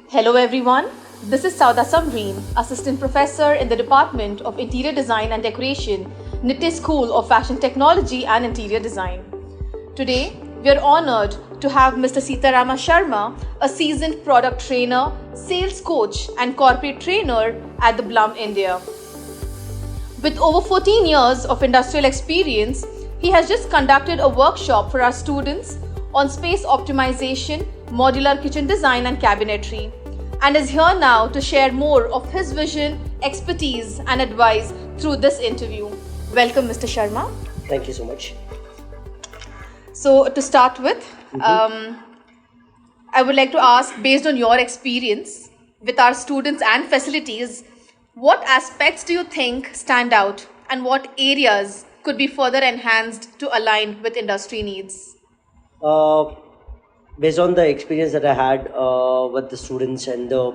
Hello everyone, this is Sauda Samreen, Assistant Professor in the Department of Interior Design and Decoration, Nitte School of Fashion Technology and Interior Design. Today, we are honored to have Mr. Sitarama Sharma, a seasoned product trainer, sales coach and corporate trainer at the Blum India. With over 14 years of industrial experience, he has just conducted a workshop for our students on space optimization, modular kitchen design and cabinetry, and is here now to share more of his vision, expertise and advice through this interview. Welcome, Mr. Sharma. Thank you so much. So to start with, I would like to ask, based on your experience with our students and facilities, what aspects do you think stand out and what areas could be further enhanced to align with industry needs? Based on the experience that I had with the students and the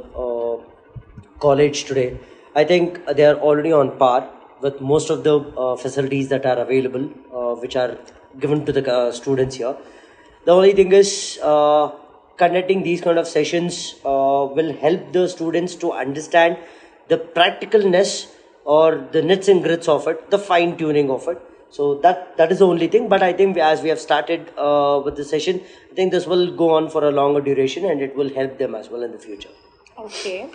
college today, I think they are already on par with most of the facilities that are available, which are given to the students here. The only thing is conducting these kind of sessions will help the students to understand the practicalness or the nits and grits of it, the fine tuning of it. So that is the only thing. But I think as we have started with the session, I think this will go on for a longer duration and it will help them as well in the future. Okay.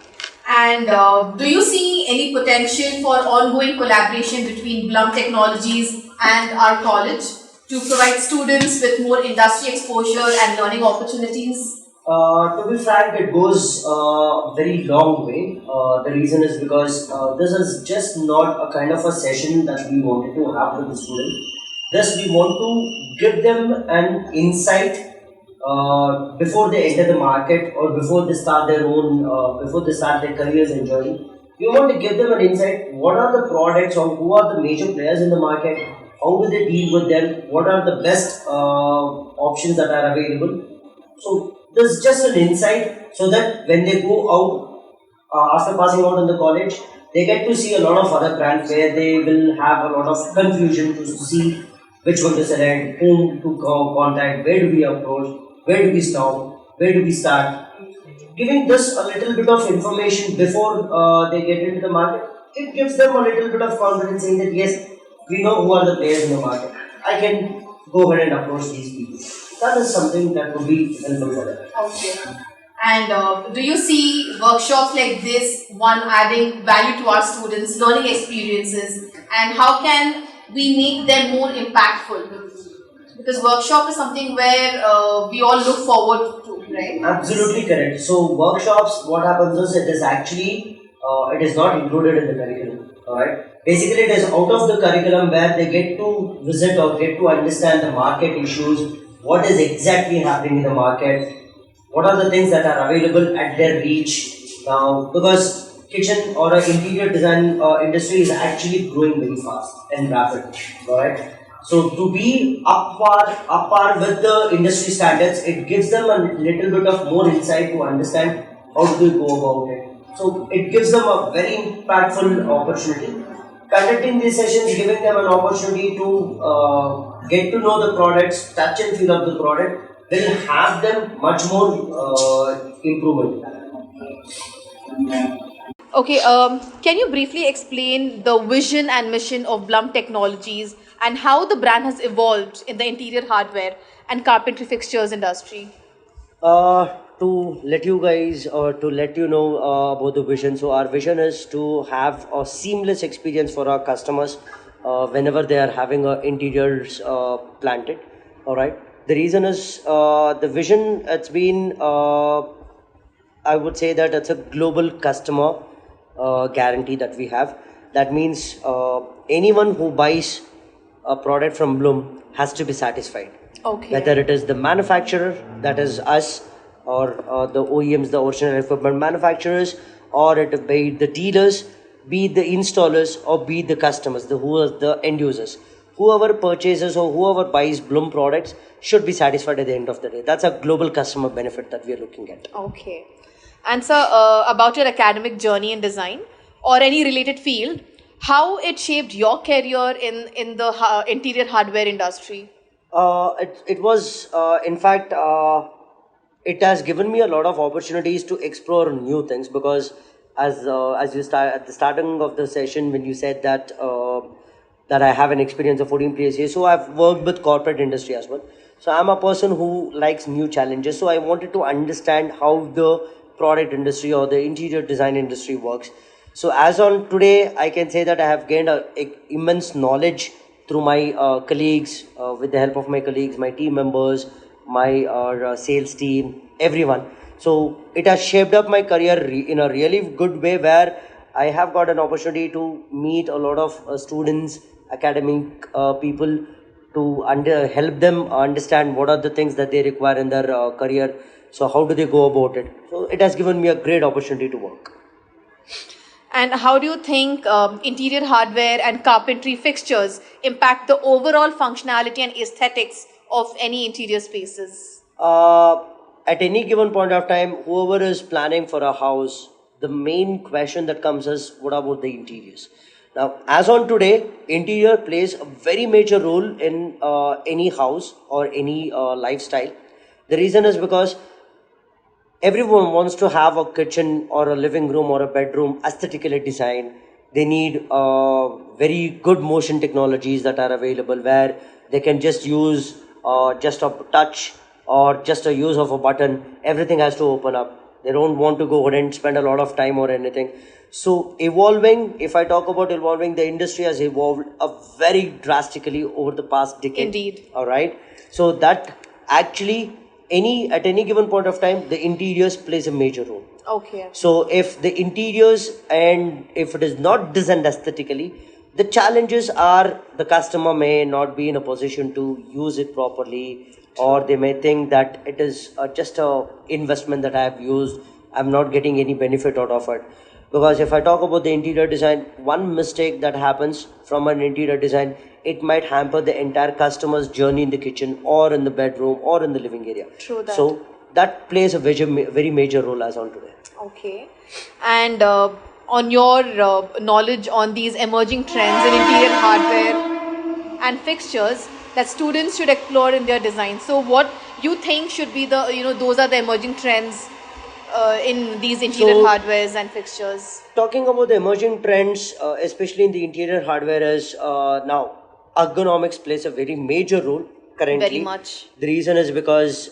And do you see any potential for ongoing collaboration between Blum Technologies and our college to provide students with more industry exposure and learning opportunities? To be frank, it goes a very long way. The reason is because this is just not a kind of a session that we wanted to have with the student. Thus, we want to give them an insight before they enter the market or before they start their own, before they start their careers and journey. We want to give them an insight. What are the products or who are the major players in the market? How do they deal with them? What are the best options that are available? So there's just an insight so that when they go out after passing out in the college, they get to see a lot of other brands where they will have a lot of confusion to see which one to select, whom to contact, where do we approach, where do we stop, where do we start. Giving this a little bit of information before they get into the market, it gives them a little bit of confidence saying that yes, we know who are the players in the market. I can go ahead and approach these people. That is something that would be helpful for them. Okay. And do you see workshops like this, one adding value to our students, learning experiences, and how can we make them more impactful? Because workshop is something where we all look forward to, right? Absolutely correct. So workshops, what happens is it is actually, it is not included in the curriculum. Alright. Basically, it is out of the curriculum where they get to visit or get to understand the market issues, what is exactly happening in the market, what are the things that are available at their reach now, because kitchen or interior design industry is actually growing very fast and rapid. Alright. So to be up par with the industry standards, it gives them a little bit of more insight to understand how do they go about it. So it gives them a very impactful opportunity. Conducting these sessions, giving them an opportunity to get to know the products, touch and feel of the product, will have them much more improvement. Okay, can you briefly explain the vision and mission of Blum Technologies and how the brand has evolved in the interior hardware and carpentry fixtures industry? To let you guys or to let you know about the vision. So our vision is to have a seamless experience for our customers whenever they are having interiors planted. All right. The reason is the vision. It's been I would say that it's a global customer guarantee that we have. That means anyone who buys a product from Bloom has to be satisfied. Okay. Whether it is the manufacturer, that is us, or the OEMs, the original equipment manufacturers, or it be the dealers, be it the installers, or be it the customers, who are the end users. Whoever purchases or whoever buys Bloom products should be satisfied at the end of the day. That's a global customer benefit that we are looking at. Okay. And sir, about your academic journey in design or any related field, how it shaped your career in the interior hardware industry? It was, in fact, it has given me a lot of opportunities to explore new things, because as you start at the starting of the session when you said that that I have an experience of 14 plus years, so I've worked with corporate industry as well. So I'm a person who likes new challenges. So I wanted to understand how the product industry or the interior design industry works. So as on today, I can say that I have gained immense knowledge through my colleagues, with the help of my colleagues, my team members, my sales team, everyone. So it has shaped up my career in a really good way, where I have got an opportunity to meet a lot of students, academic people, to help them understand what are the things that they require in their career. So how do they go about it? So it has given me a great opportunity to work. And how do you think interior hardware and carpentry fixtures impact the overall functionality and aesthetics of any interior spaces? At any given point of time, whoever is planning for a house, the main question that comes is, what about the interiors? Now, as on today, interior plays a very major role in any house or any lifestyle. The reason is because everyone wants to have a kitchen or a living room or a bedroom aesthetically designed. They need very good motion technologies that are available, where they can just use just a touch or just a use of a button. Everything has to open up. They don't want to go ahead and spend a lot of time or anything. So evolving, if I talk about evolving, the industry has evolved very drastically over the past decade. Indeed. All right. So that actually at any given point of time, the interiors plays a major role. Okay. So if the interiors, and if it is not designed aesthetically, the challenges are the customer may not be in a position to use it properly, or they may think that it is just a investment that I have used. I'm not getting any benefit out of it. Because if I talk about the interior design, one mistake that happens from an interior design, it might hamper the entire customer's journey in the kitchen or in the bedroom or in the living area. True that. So that plays a very major role as on today. Okay. And on your knowledge on these emerging trends in interior hardware and fixtures that students should explore in their design. So what you think should be the, those are the emerging trends in these interior hardwares and fixtures? Talking about the emerging trends, especially in the interior hardware, is now ergonomics plays a very major role currently. Very much. The reason is because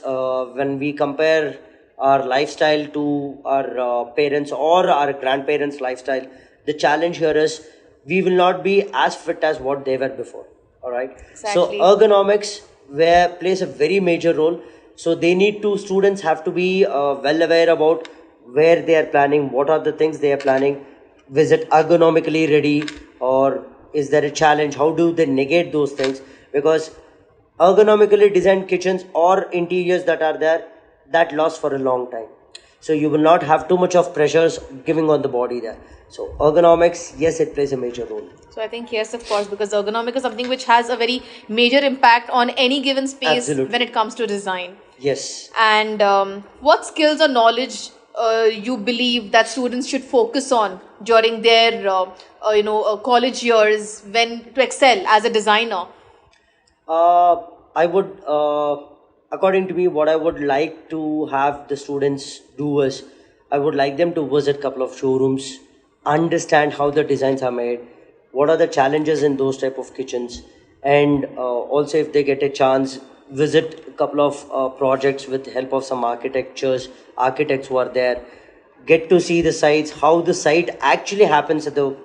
when we compare our lifestyle to our parents or our grandparents' lifestyle, the challenge here is we will not be as fit as what they were before. All right. Exactly. So ergonomics plays a very major role. So students have to be well aware about where they are planning, what are the things they are planning, is it ergonomically ready, or is there a challenge, how do they negate those things? Because ergonomically designed kitchens or interiors that are there, that lasts for a long time. So you will not have too much of pressures giving on the body there. So ergonomics, yes, it plays a major role. So I think yes, of course, because ergonomic is something which has a very major impact on any given space. Absolutely. When it comes to design. Yes. And what skills or knowledge you believe that students should focus on during their college years when to excel as a designer? I would, according to me, what I would like to have the students do is, I would like them to visit a couple of showrooms, understand how the designs are made, what are the challenges in those type of kitchens, and also if they get a chance, visit a couple of projects with the help of some architects who are there, get to see the sites, how the site actually happens at the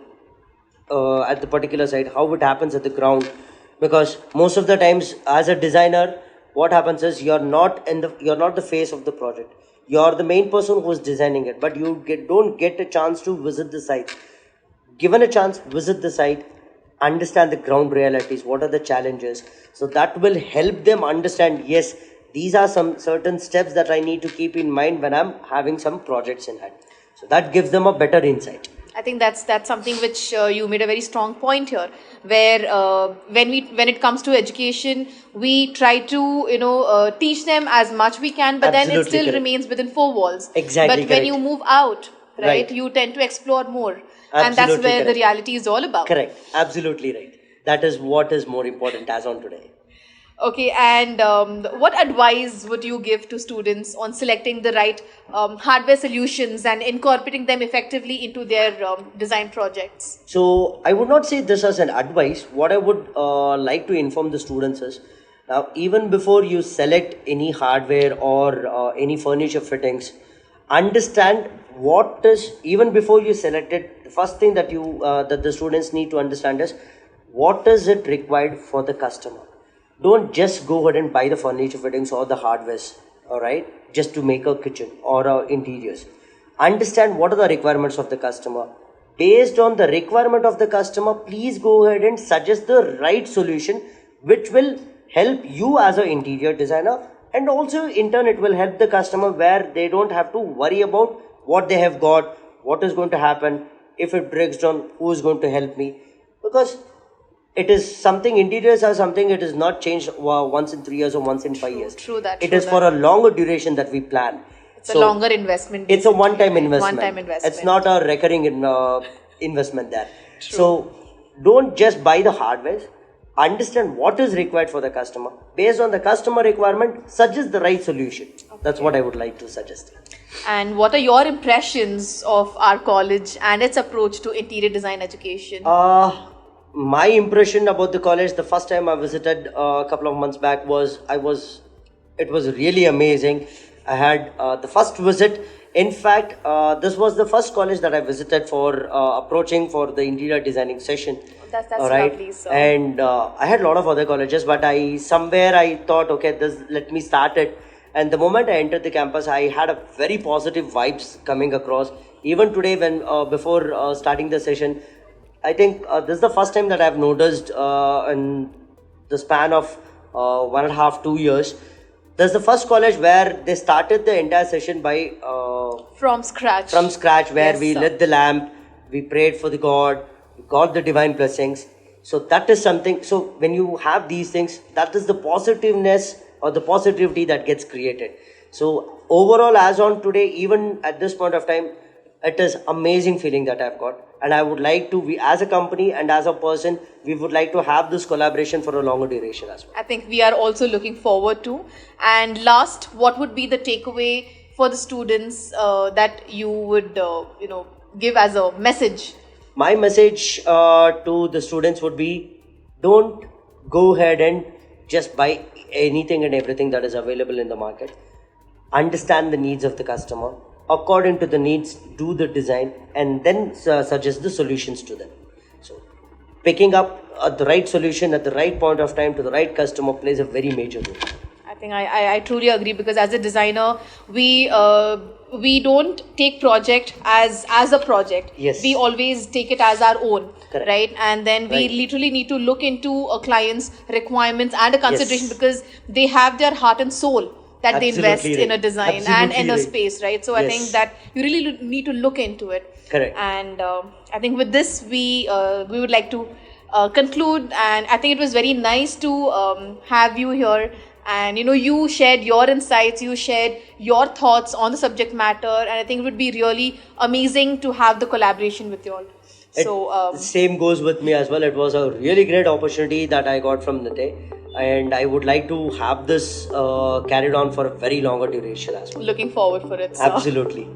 particular site, how it happens at the ground. Because most of the times as a designer, what happens is you're not the face of the project. You're the main person who's designing it, but you don't get a chance to visit the site. Given a chance, visit the site, understand the ground realities, what are the challenges. So that will help them understand, yes, these are some certain steps that I need to keep in mind when I'm having some projects in hand. So that gives them a better insight. I think that's something which you made a very strong point here, where when it comes to education, we try to teach them as much we can, but Absolutely then it still correct. Remains within four walls. Exactly. But when you move out, right, you tend to explore more, and that's where the reality is all about. Correct. Absolutely right. That is what is more important as on today. Okay, and what advice would you give to students on selecting the right hardware solutions and incorporating them effectively into their design projects? So I would not say this as an advice. What I would like to inform the students is, now even before you select any hardware or any furniture fittings, understand what is, even before you select it, the first thing that you that the students need to understand is what is it required for the customer. Don't just go ahead and buy the furniture fittings or the hardwares, all right, just to make a kitchen or interiors. Understand what are the requirements of the customer. Based on the requirement of the customer, please go ahead and suggest the right solution which will help you as an interior designer, and also in turn it will help the customer where they don't have to worry about what they have got, what is going to happen, if it breaks down, who is going to help me. Because it is something, interiors are something, it is not changed once in 3 years or once in 5 years. True that. It is for a longer duration that we plan. It's a longer investment. It's a one-time investment. One-time investment. It's not a recurring investment there. True. So don't just buy the hardware. Understand what is required for the customer. Based on the customer requirement, suggest the right solution. Okay. That's what I would like to suggest. And what are your impressions of our college and its approach to interior design education? My impression about the college, the first time I visited a couple of months back, it was really amazing. I had the first visit. In fact, this was the first college that I visited for approaching for the interior designing session. That's right. Lovely. So. And I had a lot of other colleges, but I thought, okay, let me start it. And the moment I entered the campus, I had a very positive vibes coming across. Even today, when before starting the session, I think this is the first time that I've noticed in the span of 1.5 2 years. That's the first college where they started the entire session by from scratch. Where we lit the lamp, we prayed for the God, we got the divine blessings. So that is something. So when you have these things, that is the positiveness or the positivity that gets created. So overall, as on today, even at this point of time, it is amazing feeling that I've got, and I would like to, we as a company and as a person, we would like to have this collaboration for a longer duration as well. I think we are also looking forward to. And last, what would be the takeaway for the students that you would give as a message? My message to the students would be, don't go ahead and just buy anything and everything that is available in the market. Understand the needs of the customer. According to the needs, do the design and then suggest the solutions to them. So picking up the right solution at the right point of time to the right customer plays a very major role. I think I truly agree, because as a designer, we don't take project as a project. Yes. We always take it as our own. Correct. Right? And then we literally need to look into a client's requirements and a consideration, because they have their heart and soul that they invest in a design and in a space, right? So I think that you really need to look into it. Correct. And I think with this, we would like to conclude. And I think it was very nice to have you here. And you shared your insights, you shared your thoughts on the subject matter, and I think it would be really amazing to have the collaboration with you all. So same goes with me as well. It was a really great opportunity that I got from Nite, and I would like to have this carried on for a very longer duration as well. Looking forward for it. Absolutely.